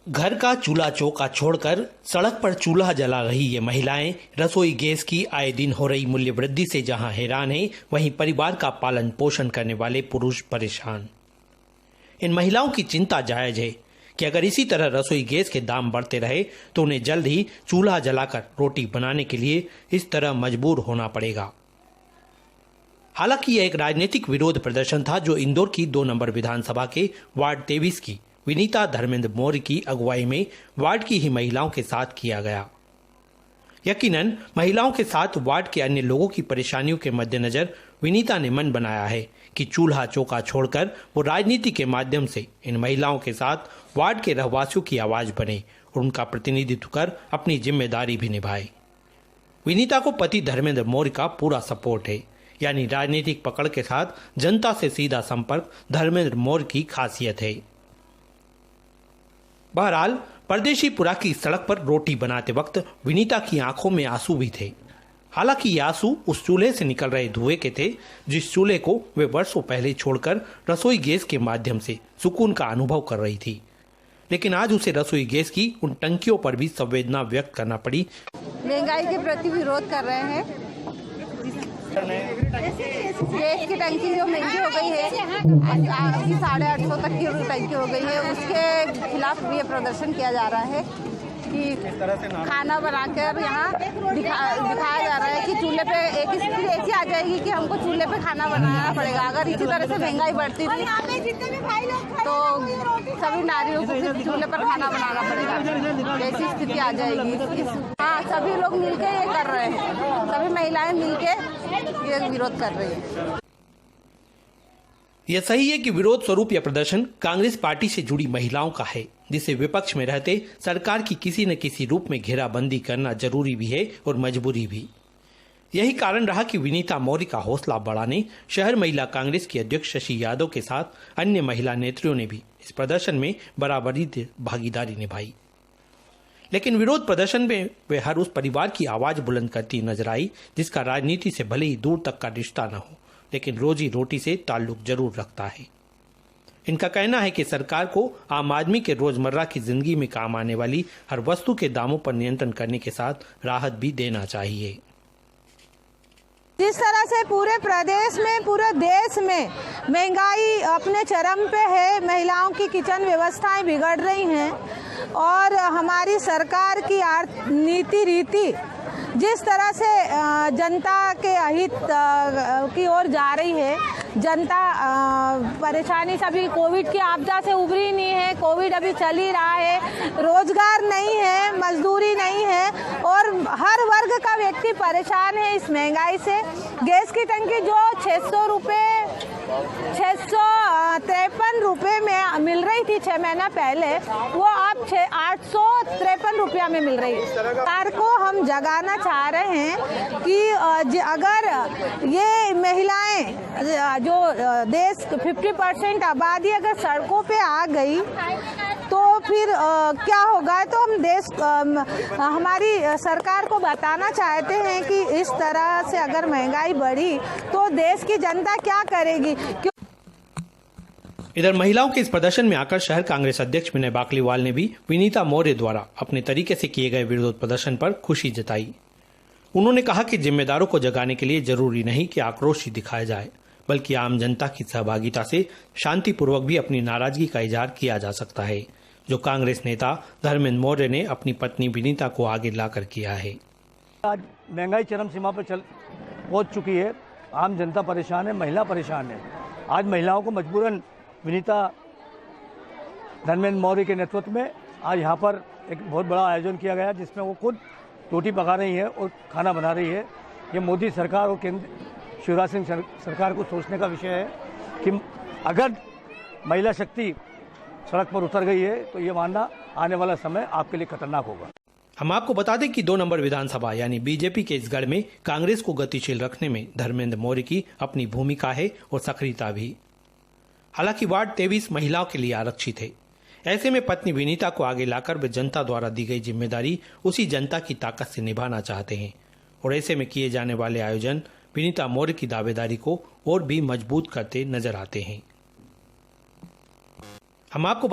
घर का चूल्हा चौका छोड़कर सड़क पर चूल्हा जला रही ये महिलाएं रसोई गैस की आए दिन हो रही मूल्य वृद्धि से जहां हैरान हैं, वहीं परिवार का पालन पोषण करने वाले पुरुष परेशान। इन महिलाओं की चिंता जायज है कि अगर इसी तरह रसोई गैस के दाम बढ़ते रहे तो उन्हें जल्द ही चूल्हा जलाकर रोटी बनाने के लिए इस तरह मजबूर होना पड़ेगा। हालांकि यह एक राजनीतिक विरोध प्रदर्शन था जो इंदौर की 2 नंबर विधानसभा के वार्ड 23 की विनीता धर्मेंद्र मौर्य की अगुवाई में वार्ड की ही महिलाओं के साथ किया गया। यकीनन महिलाओं के साथ वार्ड के अन्य लोगों की परेशानियों के मद्देनजर विनीता ने मन बनाया है कि चूल्हा चौका छोड़कर वो राजनीति के माध्यम से इन महिलाओं के साथ वार्ड के रहवासियों की आवाज बने और उनका प्रतिनिधित्व कर अपनी जिम्मेदारी भी निभाए। विनीता को पति धर्मेंद्र मौर्य का पूरा सपोर्ट है, यानी राजनीतिक पकड़ के साथ जनता से सीधा संपर्क धर्मेंद्र मौर्य की खासियत है। बहरहाल परदेशीपुरा की सड़क पर रोटी बनाते वक्त विनीता की आंखों में आंसू भी थे। हालांकि ये आंसू उस चूल्हे से निकल रहे धुएं के थे जिस चूल्हे को वे वर्षों पहले छोड़कर रसोई गैस के माध्यम से सुकून का अनुभव कर रही थी, लेकिन आज उसे रसोई गैस की उन टंकियों पर भी संवेदना व्यक्त करना पड़ी। महंगाई के प्रति विरोध कर रहे हैं। गैस की टंकी जो महंगी हो गई है, 850 तक की टंकी हो गई है, उसके खिलाफ ये प्रदर्शन किया जा रहा है कि खाना बनाकर यहाँ दिखाया जा रहा है कि चूल्हे पे एक स्थिति ऐसी आ जाएगी कि हमको चूल्हे पे खाना बनाना पड़ेगा। अगर इसी तरह से महंगाई बढ़ती रही तो सभी नारियों को फिर चूल्हे पर खाना बनाना पड़ेगा, ऐसी स्थिति आ जाएगी। हाँ, सभी लोग मिलके ये कर रहे हैं, सभी महिलाएं मिलके ये विरोध कर रही है। यह सही है कि विरोध स्वरूप यह प्रदर्शन कांग्रेस पार्टी से जुड़ी महिलाओं का है, जिसे विपक्ष में रहते सरकार की किसी न किसी रूप में घेराबंदी करना जरूरी भी है और मजबूरी भी। यही कारण रहा कि विनीता मौर्य का हौसला बढ़ाने शहर महिला कांग्रेस की अध्यक्ष शशि यादव के साथ अन्य महिला नेत्रियों ने भी इस प्रदर्शन में बराबरी भागीदारी निभाई। लेकिन विरोध प्रदर्शन में वे हर उस परिवार की आवाज बुलंद करती नजर आई जिसका राजनीति से भले ही दूर तक का रिश्ता न हो, लेकिन रोजी रोटी से ताल्लुक जरूर रखता है। इनका कहना है कि सरकार को आम आदमी के रोजमर्रा की जिंदगी में काम आने वाली हर वस्तु के दामों पर नियंत्रण करने के साथ राहत भी देना चाहिए। जिस तरह से पूरे प्रदेश में, पूरे देश में महंगाई अपने चरम पे है, महिलाओं की किचन व्यवस्थाएं बिगड़ रही हैं और हमारी सरकार की नीति रीति जिस तरह से जनता के अहित की ओर जा रही है, जनता परेशानी से अभी कोविड की आपदा से उभरी नहीं है, कोविड अभी चल ही रहा है, रोजगार नहीं है, मजदूरी नहीं है और हर वर्ग का व्यक्ति परेशान है इस महंगाई से। गैस की टंकी जो 653 रुपये में मिल रही थी 6 महीना पहले, वो अब 853 रुपया में मिल रही है। सरकार को हम जगाना चाह रहे हैं कि अगर ये महिलाएं जो देश 50% आबादी अगर सड़कों पे आ गई तो फिर क्या होगा। तो हम हमारी सरकार को बताना चाहते हैं कि इस तरह से अगर महंगाई बढ़ी तो देश की जनता क्या करेगी। इधर महिलाओं के इस प्रदर्शन में आकर शहर कांग्रेस अध्यक्ष विनय बाकलीवाल ने भी विनीता मौर्य द्वारा अपने तरीके से किए गए विरोध प्रदर्शन पर खुशी जताई। उन्होंने कहा कि जिम्मेदारों को जगाने के लिए जरूरी नहीं कि आक्रोश ही दिखाया जाए, बल्कि आम जनता की सहभागिता से शांतिपूर्वक भी अपनी नाराजगी का इजहार किया जा सकता है, जो कांग्रेस नेता धर्मेंद्र मौर्य ने अपनी पत्नी विनीता को आगे लाकर किया है। आज महंगाई चरम सीमा पर पहुंच चुकी है, आम जनता परेशान है, महिला परेशान है। आज महिलाओं को मजबूरन विनीता धर्मेंद्र मौर्य के नेतृत्व में आज यहाँ पर एक बहुत बड़ा आयोजन किया गया, जिसमें वो खुद रोटी पका रही है और खाना बना रही है। ये मोदी सरकार और केंद्र शिवराज सिंह सरकार को सोचने का विषय है कि अगर महिला शक्ति सड़क पर उतर गई है तो ये मानना आने वाला समय आपके लिए खतरनाक होगा। हम आपको बता दें कि 2 नंबर विधानसभा यानी बीजेपी के इस गढ़ में कांग्रेस को गतिशील रखने में धर्मेंद्र मौर्य की अपनी भूमिका है और सक्रियता भी। हालांकि वार्ड 23 महिलाओं के लिए आरक्षित है। ऐसे में पत्नी विनीता को आगे लाकर वे जनता द्वारा दी गई जिम्मेदारी उसी जनता की ताकत से निभाना चाहते हैं और ऐसे में किए जाने वाले आयोजन विनीता मौर्य की दावेदारी को और भी मजबूत करते नजर आते हैं। हम आपको